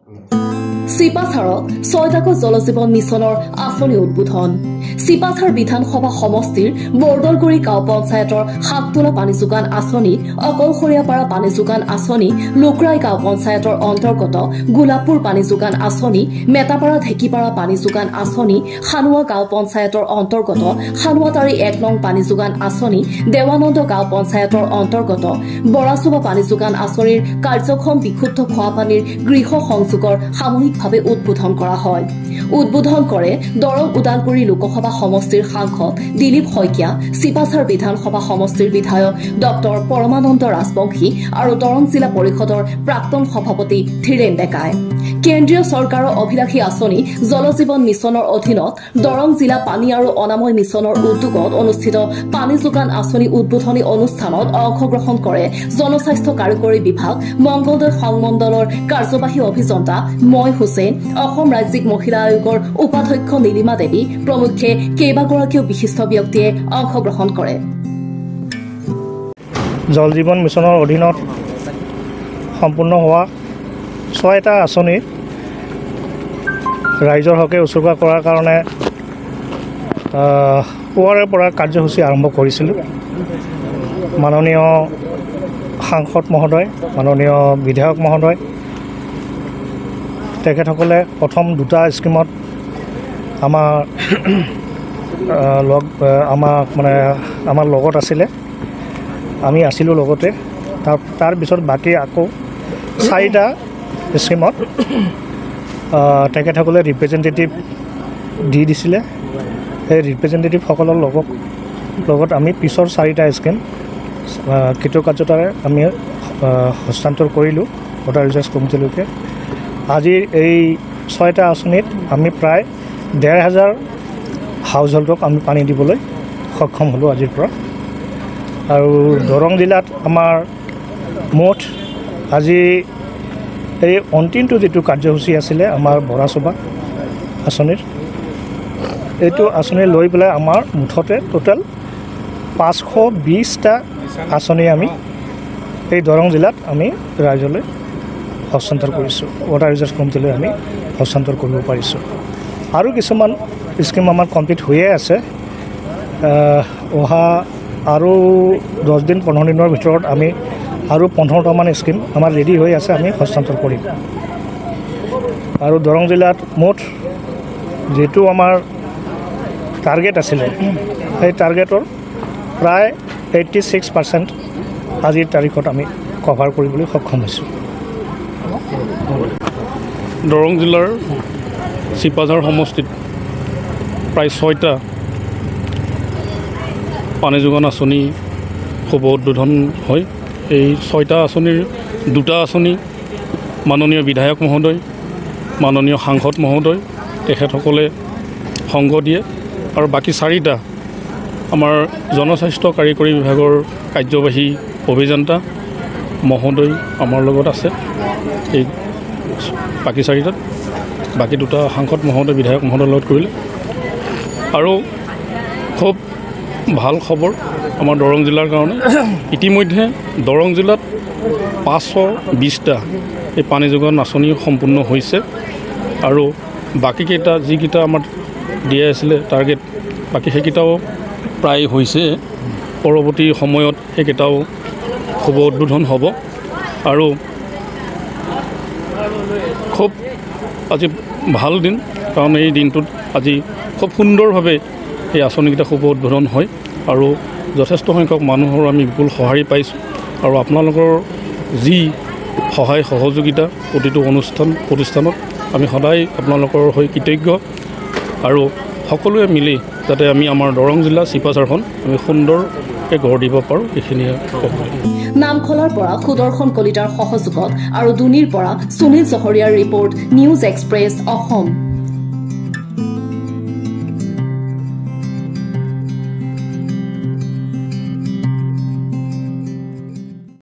চিপাঝাৰত 6টাকৈ জলজীৱন মিছনৰ আঁচনি উদ্বোধন চিপাঝাৰ বিধানসভা সমষ্টিৰ বৰদলগুৰি গাঁও পঞ্চায়তৰ হাততোলা পানী যোগান আঁচনি অকলশৰীয়াপাৰা পানী যোগান আঁচনি লোকৰাই গাঁও পঞ্চায়তৰ অন্তৰ্গত গোলাপপুৰ পানী যোগান আঁচনি মেটাপাৰা ঢেকিপাৰা পানী যোগান আঁচনি খানুৱা গাঁও পঞ্চায়তৰ অন্তৰ্গত খানুৱাতাৰী 1 নং পানী যোগান আঁচনি দেৱানন্দ গাঁও পঞ্চায়তৰ অন্তৰ্গত বৰাচুবা পানী যোগান আঁচনিৰ কাৰ্যক্ষম বিশুদ্ধ খোৱা পানীৰ গৃহ সংযোগৰ সামূহিকভাৱে উদ্বোধন কৰা হয় উদ্বোধন কৰে দৰং ওদালগুৰি লোকসভা সমষ্টিৰ সাংসদ দিলীপ শইকীয়া চিপাঝাৰ বিধানসভা সমষ্টিৰ বিধায়ক ডক্টৰ পৰমানন্দ ৰাজবংশী আৰু দৰং জিলা পৰিষদৰ প্ৰাক্তন সভাপতি ধীৰেন ডেকাই কেন্দ্ৰীয় চৰকাৰৰ অভিলাষী আঁচনি জলজীৱন মিছনৰ অধীনত দৰং জিলা পানী আৰু অনাময় মিছনৰ উদ্যোগত অনুষ্ঠিত পানী যোগান আঁচনি উদ্বোধনী অনুষ্ঠানত অংশগ্ৰহণ কৰে জনস্বাস্থ্য কাৰিকৰী বিভাগ মংগলদৈ সংমণ্ডলৰ কাৰ্যবাহী অভিযন্তা মই হুছেইন অসম ৰাজ্যিক মহিলা আয়োগৰ উপাধ্যক্ষ নীলিমা দেৱী প্ৰমুখ্যে কেইবাগৰাকীও বিশিষ্ট ব্যক্তিয়ে অংশগ্ৰহণ কৰে জল জীৱন মিছনৰ অধীনত সম্পূৰ্ণ হোৱা 6টা আঁচনি ৰাইজৰ হকে উচৰ্গা কৰাৰ কাৰণে পুৱাৰে পৰা কাৰ্যসূচী আৰম্ভ কৰিছিলোঁ মাননীয় সাংসদ মহোদয় মাননীয় বিধায়ক মহোদয় তেখেতসকলে প্ৰথম 2টা স্কিমত আমাৰ লগত আছিলে আমি আছিলোঁ লগতে তাৰ পিছত বাকী আকৌ 4টা স্কিমত তেখেতসকলে ৰিপ্ৰেজেণ্টেটিভ দি দিছিলে সেই ৰিপ্ৰেজেণ্টেটিভসকলৰ লগত আমি পিছৰ 4টা স্কিম কৃতকাৰ্যতাৰে আমি হস্তান্তৰ কৰিলোঁ ভোটাৰ ৰিচাৰ্জ কমিটিলৈকে আজিৰ এই 6টা আঁচনিত আমি প্ৰায় 1,500 হাউচ হোল্ডক আমি পানী দিবলৈ সক্ষম হ'লোঁ আজিৰ পৰা আৰু দৰং জিলাত আমাৰ মুঠ আজি এই অন্তিমটো যিটো কাৰ্যসূচী আছিলে আমাৰ বৰাচুবা আঁচনিৰ এইটো আঁচনি লৈ পেলাই আমাৰ মুঠতে টোটেল 520টা আঁচনি আমি এই দৰং জিলাত আমি ৰাইজলৈ হস্তান্তৰ কৰিছোঁ ভোটাৰ ৰিচাৰ্জ কমিটিলৈ আমি হস্তান্তৰ কৰিব পাৰিছোঁ আৰু কিছুমান স্কিম আমাৰ কমপ্লিট হৈয়ে আছে অহা আৰু 10 দিন 15 দিনৰ ভিতৰত আমি আৰু 15টামান স্কিম আমাৰ ৰেডি হৈ আছে আমি হস্তান্তৰ কৰিম আৰু দৰং জিলাত মুঠ যেটো আমাৰ টাৰ্গেট আছিলে সেই টাৰ্গেটৰ প্ৰায় 86% আজিৰ তাৰিখত আমি কভাৰ কৰিবলৈ সক্ষম হৈছোঁ দৰং জিলাৰ চিপাঝাৰ সমষ্টিত প্ৰায় 6টা পানী যোগান আঁচনি শুভ উদ্বোধন হয় এই 6টা আঁচনিৰ 2টা আঁচনি মাননীয় বিধায়ক মহোদয় মাননীয় সাংসদ মহোদয় তেখেতসকলে সংগ দিয়ে আৰু বাকী 4টা আমাৰ জনস্বাস্থ্য কাৰিকৰী বিভাগৰ কাৰ্যবাহী অভিযন্তা মহোদয় আমাৰ লগত আছে এই বাকী 4টাত বাকী 2টা সাংসদ মহোদয় বিধায়ক মহোদয়ৰ লগত কৰিলে আৰু খুব ভাল খবৰ আমাৰ দৰং জিলাৰ কাৰণে ইতিমধ্যে দৰং জিলাত 520টা এই পানী যোগান আঁচনি সম্পূৰ্ণ হৈছে আৰু বাকীকেইটা যিকেইটা আমাৰ দিয়া আছিলে টাৰ্গেট বাকী সেইকেইটাও প্ৰায় হৈছে পৰৱৰ্তী সময়ত সেইকেইটাও শুভ উদ্বোধন হ'ব আৰু খুব আজি ভাল দিন কাৰণ এই দিনটোত আজি খুব সুন্দৰভাৱে এই আঁচনিকেইটা শুভ উদ্বোধন হয় আৰু যথেষ্ট সংখ্যক মানুহৰ আমি বিপুল সঁহাৰি পাইছোঁ আৰু আপোনালোকৰ যি সহায় সহযোগিতা প্ৰতিটো প্ৰতিষ্ঠানত আমি সদায় আপোনালোকৰ হৈ কৃতজ্ঞ আৰু সকলোৱে মিলি যাতে আমি আমাৰ দৰং জিলা চিপাঝাৰখন আমি সুন্দৰকৈ গঢ় দিব পাৰোঁ এইখিনিয়ে নামখলাৰ পৰা সুদৰ্শন কলিতাৰ সহযোগত আৰু দুনিৰ পৰা সুনীল চহৰীয়াৰ ৰিপৰ্ট নিউজ এক্সপ্ৰেছ অসম।